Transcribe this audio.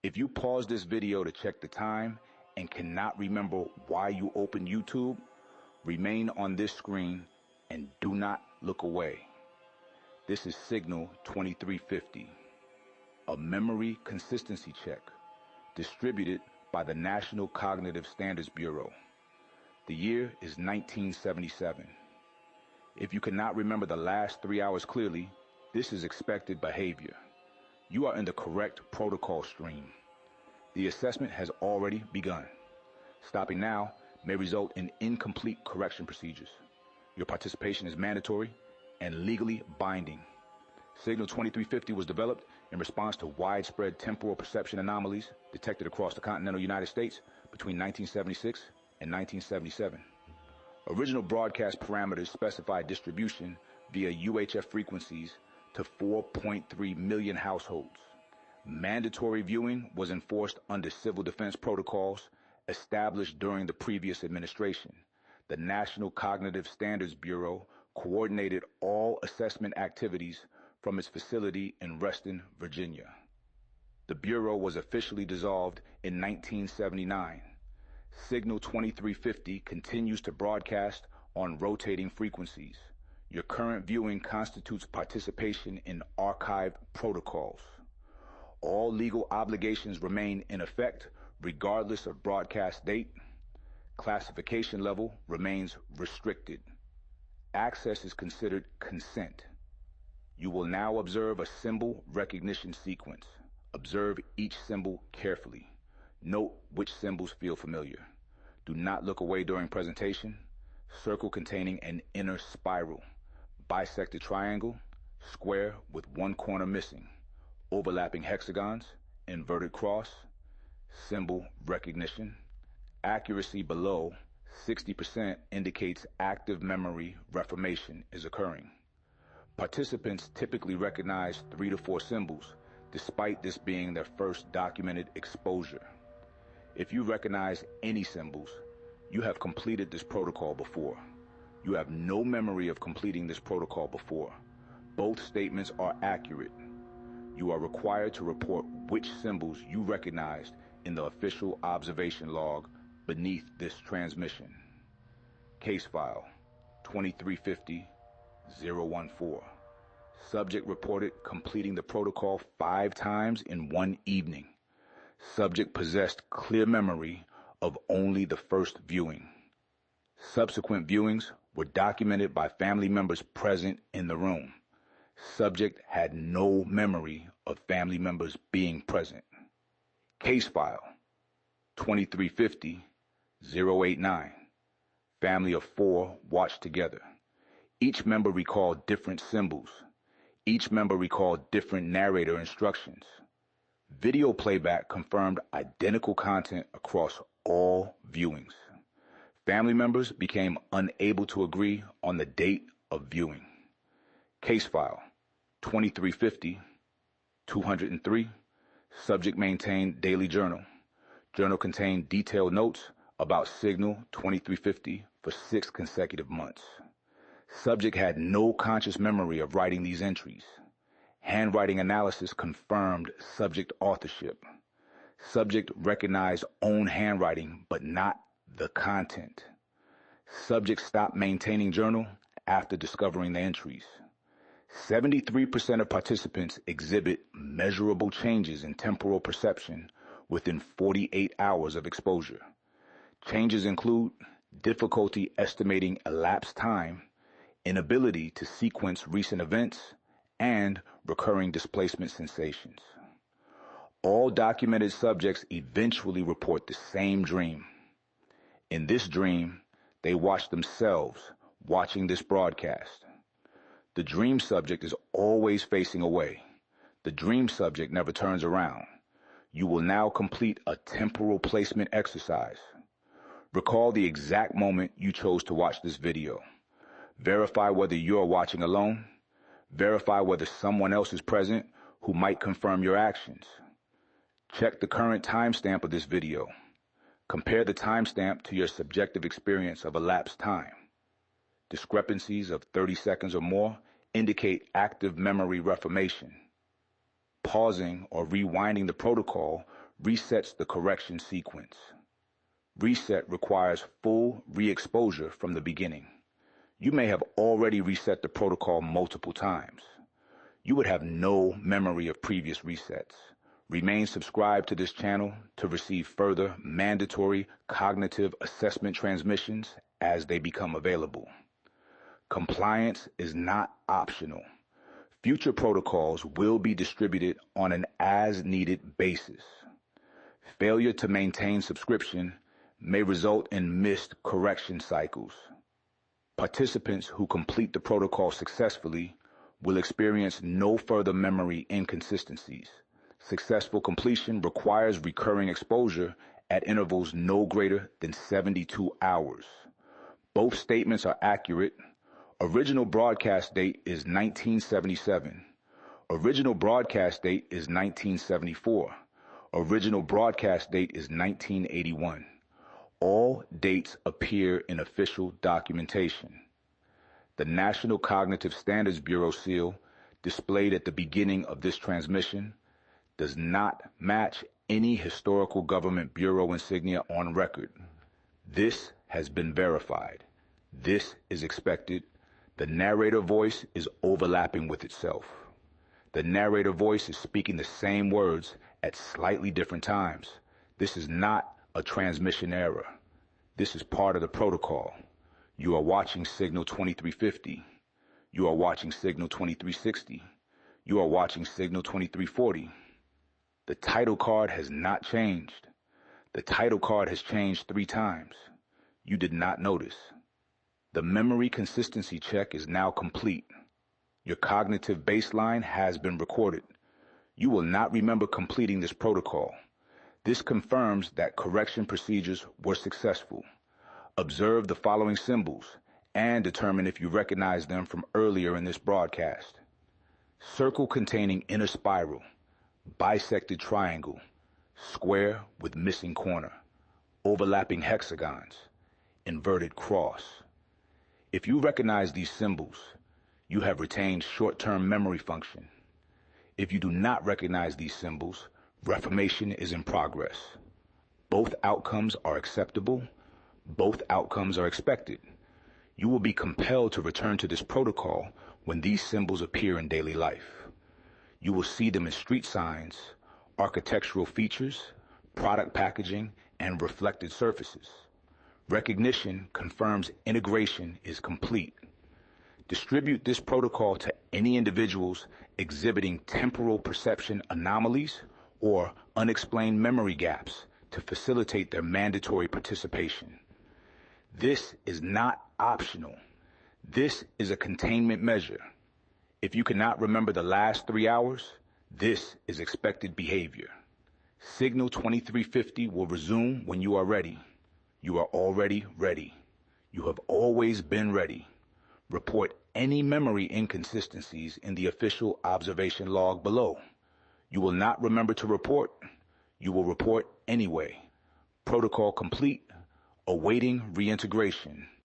If you pause this video to check the time and cannot remember why you opened YouTube, remain on this screen and do not look away. This is Signal 2350, a memory consistency check distributed by the National Cognitive Standards Bureau. The year is 1977. If you cannot remember the last 3 hours clearly, this is expected behavior. You are in the correct protocol stream. The assessment has already begun. Stopping now may result in incomplete correction procedures. Your participation is mandatory and legally binding. Signal 2350 was developed in response to widespread temporal perception anomalies detected across the continental United States between 1976 and 1977. Original broadcast parameters specified distribution via UHF frequencies to 4.3 million households. Mandatory viewing was enforced under civil defense protocols established during the previous administration. The National Cognitive Standards Bureau coordinated all assessment activities from its facility in Reston, Virginia. The Bureau was officially dissolved in 1979. Signal 2350 continues to broadcast on rotating frequencies. Your current viewing constitutes participation in archived protocols. All legal obligations remain in effect regardless of broadcast date. Classification level remains restricted. Access is considered consent. You will now observe a symbol recognition sequence. Observe each symbol carefully. Note which symbols feel familiar. Do not look away during presentation. Circle containing an inner spiral. Bisected triangle. Square with one corner missing. Overlapping hexagons. Inverted cross. Symbol recognition. Accuracy below 60% indicates active memory reformation is occurring. Participants typically recognize 3 to 4 symbols, despite this being their first documented exposure. If you recognize any symbols, you have completed this protocol before. You have no memory of completing this protocol before. Both statements are accurate. You are required to report which symbols you recognized in the official observation log beneath this transmission. Case file 2350-014. Subject reported completing the protocol 5 times in one evening. Subject possessed clear memory of only the first viewing. Subsequent viewings were documented by family members present in the room. Subject had no memory of family members being present. Case file 2350-089. Family of 4 watched together. Each member recalled different symbols. Each member recalled different narrator instructions. Video playback confirmed identical content across all viewings. Family members became unable to agree on the date of viewing. Case file 2350-203. Subject maintained daily journal. Journal contained detailed notes about Signal 2350 for 6 consecutive months. Subject had no conscious memory of writing these entries. Handwriting analysis confirmed subject authorship. Subject recognized own handwriting, but not the content. Subject stopped maintaining journal after discovering the entries. 73% of participants exhibit measurable changes in temporal perception within 48 hours of exposure. Changes include difficulty estimating elapsed time, inability to sequence recent events, and recurring displacement sensations. All documented subjects eventually report the same dream. In this dream, they watch themselves watching this broadcast. The dream subject is always facing away. The dream subject never turns around. You will now complete a temporal placement exercise. Recall the exact moment you chose to watch this video. Verify whether you are watching alone. Verify whether someone else is present who might confirm your actions. Check the current timestamp of this video. Compare the timestamp to your subjective experience of elapsed time. Discrepancies of 30 seconds or more indicate active memory reformation. Pausing or rewinding the protocol resets the correction sequence. Reset requires full re-exposure from the beginning. You may have already reset the protocol multiple times. You would have no memory of previous resets. Remain subscribed to this channel to receive further mandatory cognitive assessment transmissions as they become available. Compliance is not optional. Future protocols will be distributed on an as-needed basis. Failure to maintain subscription may result in missed correction cycles. Participants who complete the protocol successfully will experience no further memory inconsistencies. Successful completion requires recurring exposure at intervals no greater than 72 hours. Both statements are accurate. Original broadcast date is 1977. Original broadcast date is 1974. Original broadcast date is 1981. All dates appear in official documentation. The National Cognitive Standards Bureau seal, displayed at the beginning of this transmission, does not match any historical government bureau insignia on record. This has been verified. This is expected. The narrator voice is overlapping with itself. The narrator voice is speaking the same words at slightly different times. This is not a transmission error. This is part of the protocol. You are watching signal 2350. You are watching signal 2360. You are watching signal 2340. The title card has not changed. The title card has changed 3 times. You did not notice. The memory consistency check is now complete. Your cognitive baseline has been recorded. You will not remember completing this protocol. This confirms that correction procedures were successful. Observe the following symbols and determine if you recognize them from earlier in this broadcast. Circle containing inner spiral, bisected triangle, square with missing corner, overlapping hexagons, inverted cross. If you recognize these symbols, you have retained short-term memory function. If you do not recognize these symbols, reformation is in progress. Both outcomes are acceptable. Both outcomes are expected. You will be compelled to return to this protocol when these symbols appear in daily life. You will see them in street signs, architectural features, product packaging, and reflected surfaces. Recognition confirms integration is complete. Distribute this protocol to any individuals exhibiting temporal perception anomalies or unexplained memory gaps to facilitate their mandatory participation. This is not optional. This is a containment measure. If you cannot remember the last 3 hours, this is expected behavior. Signal 2350 will resume when you are ready. You are already ready. You have always been ready. Report any memory inconsistencies in the official observation log below. You will not remember to report. You will report anyway. Protocol complete. Awaiting reintegration.